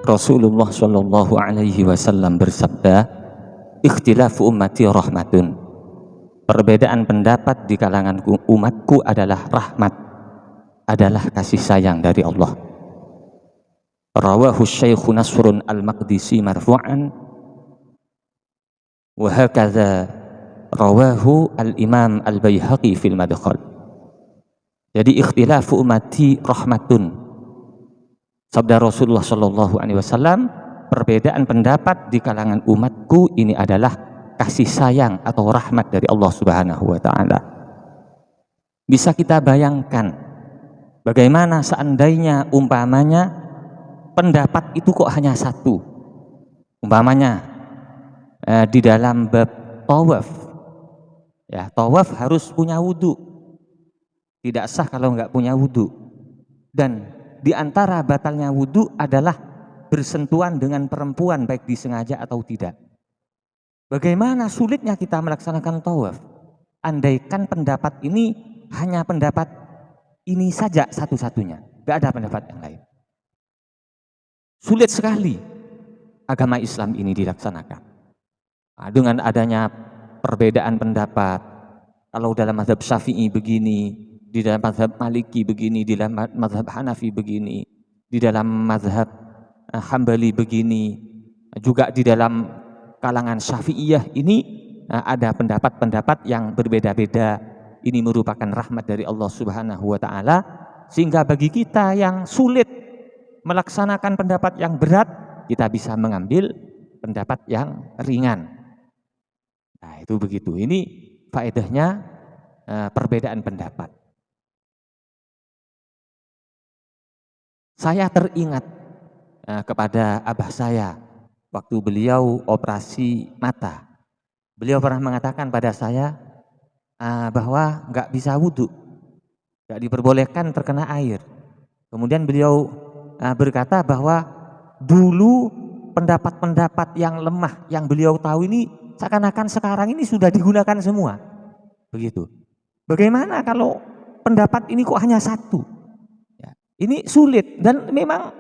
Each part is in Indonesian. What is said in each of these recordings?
Rasulullah Shallallahu Alaihi Wasallam bersabda, "Ikhtilafu ummati rahmatun." Perbedaan pendapat di kalangan umatku adalah rahmat, adalah kasih sayang dari Allah. Rawahu Syekh Nasrun Al-Maqdisi marfu'an, wa hakadha rawahu Al-Imam Al-Baihaqi fil Madkhal. Jadi ikhtilafu ummati rahmatun. Sabda Rasulullah Shallallahu Alaihi Wasallam, perbedaan pendapat di kalangan umatku ini adalah kasih sayang atau rahmat dari Allah Subhanahu Wa Taala. Bisa kita bayangkan bagaimana seandainya umpamanya pendapat itu kok hanya satu. Umpamanya di dalam bab tawaf, ya tawaf harus punya wudhu, tidak sah kalau nggak punya wudhu. Dan di antara batalnya wudhu adalah bersentuhan dengan perempuan baik disengaja atau tidak. Bagaimana sulitnya kita melaksanakan tawaf? Andaikan pendapat ini hanya pendapat ini saja satu-satunya, gak ada pendapat yang lain. Sulit sekali agama Islam ini dilaksanakan. Nah, dengan adanya perbedaan pendapat, kalau dalam mazhab Syafi'i begini, di dalam mazhab Maliki begini, di dalam mazhab Hanafi begini, di dalam mazhab Hambali begini, juga di dalam kalangan Syafi'iyah ini ada pendapat-pendapat yang berbeda-beda. Ini merupakan rahmat dari Allah Subhanahu Wa Taala, sehingga bagi kita yang sulit melaksanakan pendapat yang berat, kita bisa mengambil pendapat yang ringan. Nah, itu begitu. Ini faedahnya perbedaan pendapat. Saya teringat kepada abah saya waktu beliau operasi mata. Beliau pernah mengatakan pada saya bahwa nggak bisa wudhu, nggak diperbolehkan terkena air. Kemudian beliau berkata bahwa dulu pendapat-pendapat yang lemah yang beliau tahu ini seakan-akan sekarang ini sudah digunakan semua. Begitu. Bagaimana kalau pendapat ini kok hanya satu? Ini sulit, dan memang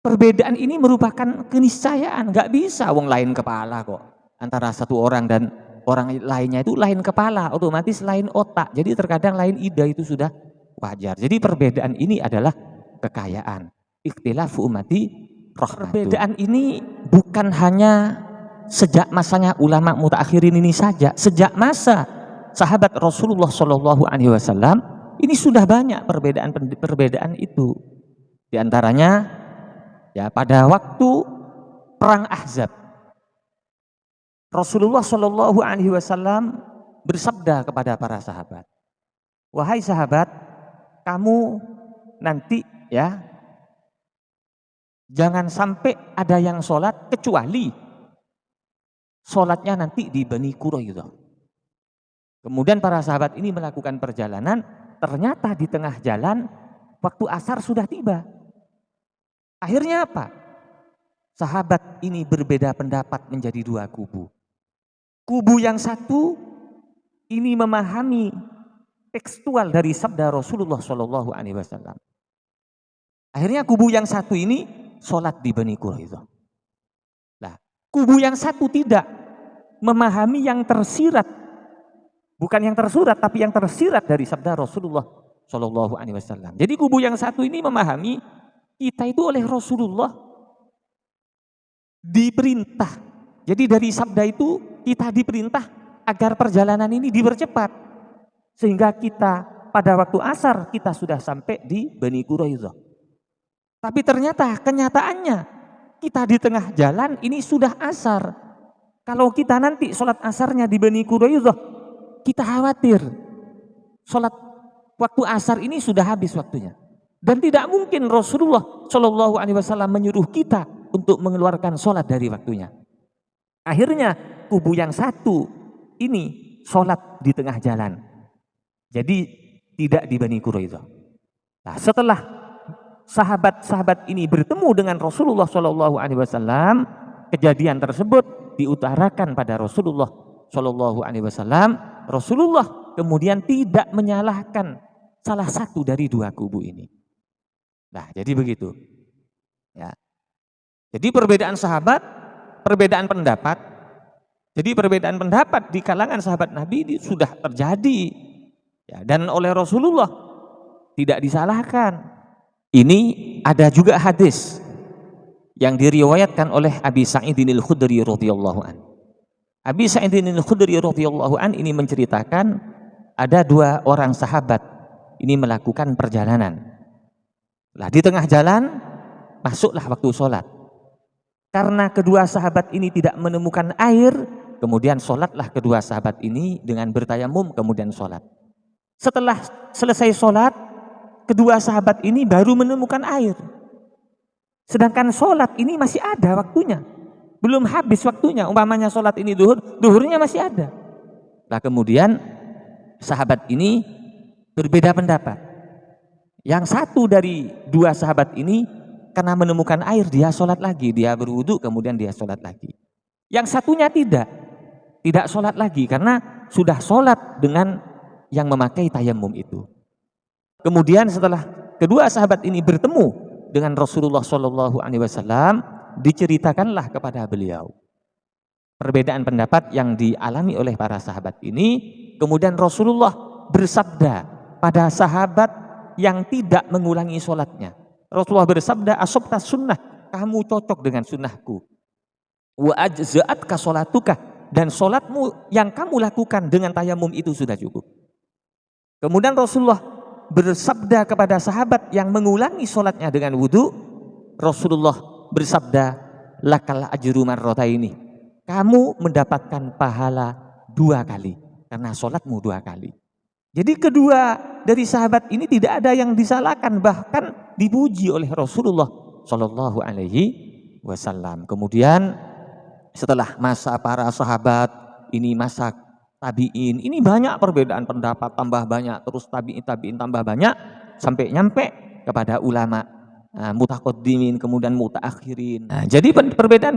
perbedaan ini merupakan keniscayaan. Gak bisa wong lain kepala kok. Antara satu orang dan orang lainnya itu lain kepala, otomatis lain otak. Jadi terkadang lain ide, itu sudah wajar. Jadi perbedaan ini adalah kekayaan. Ikhtilafu ummati rahmatun. Perbedaan ini bukan hanya sejak masanya ulama mutaakhirin ini saja. Sejak masa sahabat Rasulullah Shallallahu Alaihi Wasallam ini sudah banyak perbedaan itu. Di antaranya ya pada waktu perang Ahzab, Rasulullah Shallallahu Alaihi Wasallam bersabda kepada para sahabat, "Wahai sahabat, kamu nanti ya jangan sampai ada yang sholat kecuali sholatnya nanti di Bani Quraidah." Kemudian para sahabat ini melakukan perjalanan. Ternyata di tengah jalan waktu asar sudah tiba. Akhirnya apa? Sahabat ini berbeda pendapat menjadi dua kubu. Kubu yang satu ini memahami tekstual dari sabda Rasulullah Shallallahu Alaihi Wasallam. Akhirnya kubu yang satu ini sholat di Bani Quraidah. Nah, kubu yang satu tidak memahami yang tersirat. Bukan yang tersurat, tapi yang tersirat dari sabda Rasulullah Shallallahu Alaihi Wasallam. Jadi kubu yang satu ini memahami kita itu oleh Rasulullah diperintah. Jadi dari sabda itu kita diperintah agar perjalanan ini dipercepat, sehingga kita pada waktu asar kita sudah sampai di Bani Quraidah. Tapi ternyata kenyataannya kita di tengah jalan ini sudah asar. Kalau kita nanti sholat asarnya di Bani Quraidah, kita khawatir sholat waktu asar ini sudah habis waktunya, dan tidak mungkin Rasulullah Shallallahu Alaihi Wasallam menyuruh kita untuk mengeluarkan sholat dari waktunya. Akhirnya kubu yang satu ini sholat di tengah jalan, jadi tidak di Bani Quraidah. Nah, setelah sahabat-sahabat ini bertemu dengan Rasulullah Shallallahu Alaihi Wasallam, kejadian tersebut diutarakan pada Rasulullah Shallallahu Alaihi Wasallam. Rasulullah kemudian tidak menyalahkan salah satu dari dua kubu ini. Nah, jadi begitu. Ya. Jadi perbedaan sahabat, perbedaan pendapat. Jadi perbedaan pendapat di kalangan sahabat Nabi sudah terjadi. Ya, dan oleh Rasulullah tidak disalahkan. Ini ada juga hadis yang diriwayatkan oleh Abi Sa'idin al-Khudri radhiyallahu an. Abi Sa'idin al-Khudri radhiyallahu an ini menceritakan ada dua orang sahabat ini melakukan perjalanan. Lah di tengah jalan masuklah waktu sholat. Karena kedua sahabat ini tidak menemukan air, kemudian sholatlah kedua sahabat ini dengan bertayamum kemudian sholat. Setelah selesai sholat, kedua sahabat ini baru menemukan air. Sedangkan sholat ini masih ada waktunya. Belum habis waktunya, umpamanya sholat ini duhurnya masih ada. Nah kemudian sahabat ini berbeda pendapat. Yang satu dari dua sahabat ini karena menemukan air dia sholat lagi, dia berwudu kemudian dia sholat lagi. Yang satunya tidak sholat lagi karena sudah sholat dengan yang memakai tayamum itu. Kemudian setelah kedua sahabat ini bertemu dengan Rasulullah Shallallahu Alaihi Wasallam, diceritakanlah kepada beliau perbedaan pendapat yang dialami oleh para sahabat ini. Kemudian Rasulullah bersabda pada sahabat yang tidak mengulangi sholatnya. Rasulullah bersabda, asabta sunnah, kamu cocok dengan sunnahku. Wa ajza'atka sholatuka, dan sholatmu yang kamu lakukan dengan tayamum itu sudah cukup. Kemudian Rasulullah bersabda kepada sahabat yang mengulangi sholatnya dengan wudu, Rasulullah bersabda, lakal ajru marrataini, kamu mendapatkan pahala 2 kali karena sholatmu 2 kali. Jadi kedua dari sahabat ini tidak ada yang disalahkan, bahkan dipuji oleh Rasulullah Shallallahu Alaihi Wasallam. Kemudian setelah masa para sahabat ini, masa tabiin, ini banyak perbedaan pendapat, tambah banyak, terus tabiin tambah banyak, sampai nyampe kepada ulama mutaqaddimin, kemudian mutaakhirin. Nah, jadi perbedaan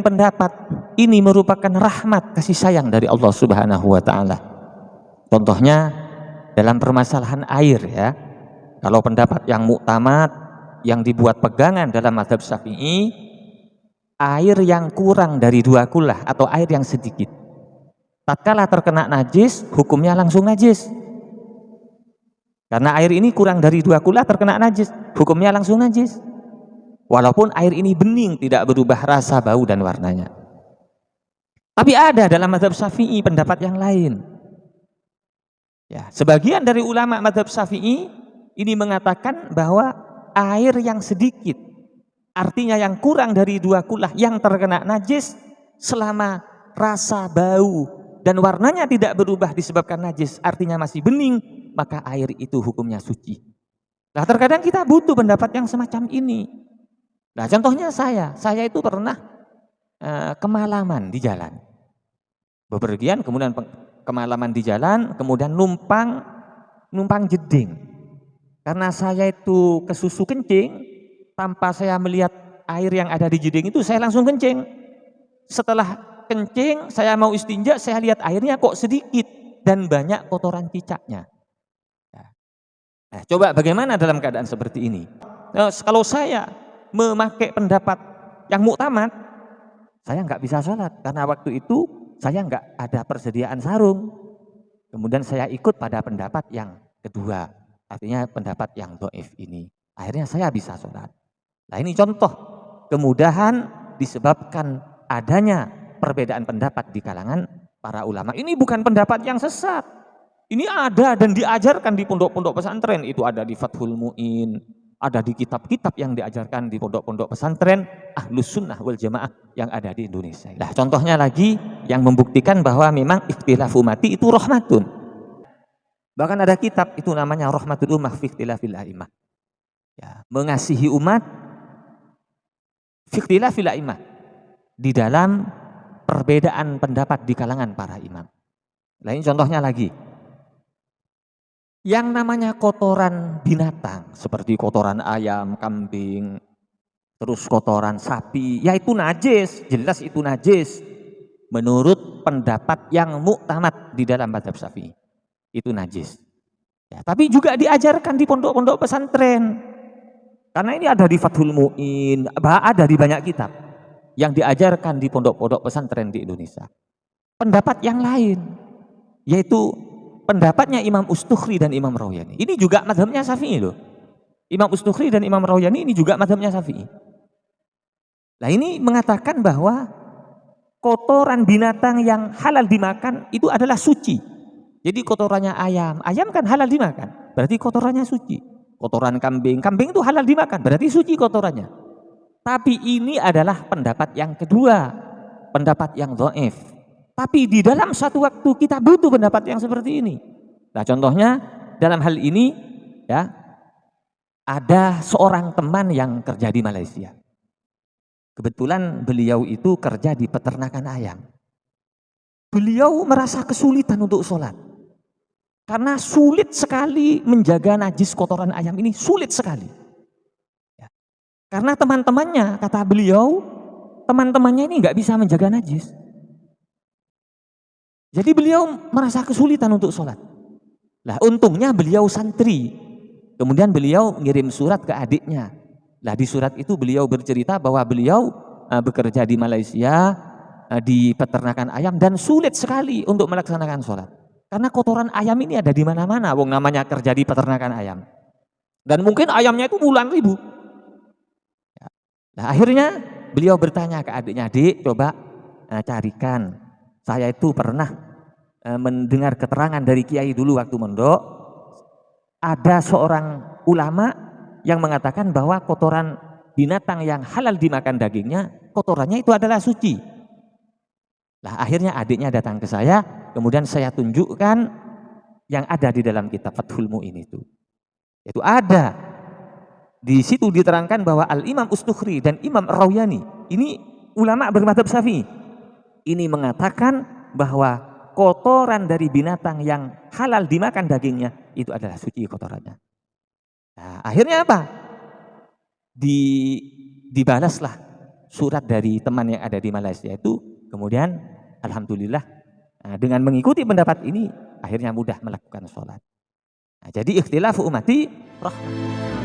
pendapat ini merupakan rahmat kasih sayang dari Allah Subhanahu wa taala. Contohnya dalam permasalahan air ya. Kalau pendapat yang muktamad yang dibuat pegangan dalam mazhab Syafi'i, air yang kurang dari 2 kulah atau air yang sedikit, tatkala terkena najis, hukumnya langsung najis. Karena air ini kurang dari 2 kulah terkena najis, hukumnya langsung najis. Walaupun air ini bening, tidak berubah rasa, bau, dan warnanya. Tapi ada dalam mazhab Syafi'i pendapat yang lain. Ya, sebagian dari ulama mazhab Syafi'i ini mengatakan bahwa air yang sedikit, artinya yang kurang dari 2 kulah yang terkena najis, selama rasa, bau, dan warnanya tidak berubah disebabkan najis, artinya masih bening, maka air itu hukumnya suci. Nah terkadang kita butuh pendapat yang semacam ini. Nah contohnya saya itu pernah kemalaman di jalan. Bepergian, kemudian kemalaman di jalan, kemudian numpang jeding. Karena saya itu kesusu kencing, tanpa saya melihat air yang ada di jeding itu, saya langsung kencing. Setelah kencing, saya mau istinja, saya lihat airnya kok sedikit dan banyak kotoran cicaknya. Nah, coba bagaimana dalam keadaan seperti ini? Nah, kalau saya memakai pendapat yang muktamad, saya nggak bisa sholat karena waktu itu saya nggak ada persediaan sarung. Kemudian saya ikut pada pendapat yang kedua, artinya pendapat yang dhaif ini. Akhirnya saya bisa sholat. Nah ini contoh kemudahan disebabkan adanya perbedaan pendapat di kalangan para ulama. Ini bukan pendapat yang sesat. Ini ada dan diajarkan di pondok-pondok pesantren. Itu ada di Fathul Mu'in, ada di kitab-kitab yang diajarkan di pondok-pondok pesantren Ahlus Sunnah wal Jamaah yang ada di Indonesia. Nah contohnya lagi yang membuktikan bahwa memang ikhtilaf ummati itu rahmatun. Bahkan ada kitab itu namanya Rahmatul Ummah fi Ikhtilafil A'immah. Ya, mengasihi umat fi Ikhtilafil A'immah, di dalam perbedaan pendapat di kalangan para imam. Nah ini contohnya lagi. Yang namanya kotoran binatang seperti kotoran ayam, kambing, terus kotoran sapi, ya itu najis, jelas itu najis menurut pendapat yang muktamad di dalam mazhab Syafi'i. itu najis. Ya, tapi juga diajarkan di pondok-pondok pesantren. Karena ini ada di Fathul Mu'in, ada di banyak kitab yang diajarkan di pondok-pondok pesantren di Indonesia. Pendapat yang lain, yaitu pendapatnya Imam Ustukhri dan Imam Rawyani. Ini juga mazhabnya Syafi'i loh. Imam Ustukhri dan Imam Rawyani ini juga mazhabnya Syafi'i. Nah ini mengatakan bahwa kotoran binatang yang halal dimakan itu adalah suci. Jadi kotorannya ayam, ayam kan halal dimakan, berarti kotorannya suci. Kotoran kambing, kambing itu halal dimakan, berarti suci kotorannya. Tapi ini adalah pendapat yang kedua, pendapat yang dhaif. Tapi di dalam satu waktu kita butuh pendapat yang seperti ini. Nah contohnya dalam hal ini ya, ada seorang teman yang kerja di Malaysia. Kebetulan beliau itu kerja di peternakan ayam. Beliau merasa kesulitan untuk sholat. Karena sulit sekali menjaga najis kotoran ayam ini, sulit sekali. Ya. Karena teman-temannya, kata beliau, teman-temannya ini nggak bisa menjaga najis. Jadi beliau merasa kesulitan untuk sholat. Lah untungnya beliau santri. Kemudian beliau ngirim surat ke adiknya. Lah di surat itu beliau bercerita bahwa beliau bekerja di Malaysia, di peternakan ayam, dan sulit sekali untuk melaksanakan sholat. Karena kotoran ayam ini ada di mana-mana, wong namanya kerja di peternakan ayam. Dan mungkin ayamnya itu puluhan ribu. Nah, akhirnya beliau bertanya ke adiknya, "Adik, coba carikan. Saya itu pernah mendengar keterangan dari kiai dulu waktu mondok. Ada seorang ulama yang mengatakan bahwa kotoran binatang yang halal dimakan dagingnya, kotorannya itu adalah suci." Nah, akhirnya adiknya datang ke saya, kemudian saya tunjukkan yang ada di dalam kitab Fathul Mu'in itu. Itu ada. Di situ diterangkan bahwa Al-Imam Ustukhri dan Imam Rawyani, ini ulama bermadzhab Syafi'i, ini mengatakan bahwa kotoran dari binatang yang halal dimakan dagingnya itu adalah suci kotorannya. Nah, akhirnya apa? Dibalaslah surat dari teman yang ada di Malaysia itu, kemudian alhamdulillah dengan mengikuti pendapat ini akhirnya mudah melakukan sholat. Nah, jadi ikhtilafu ummati rahmah.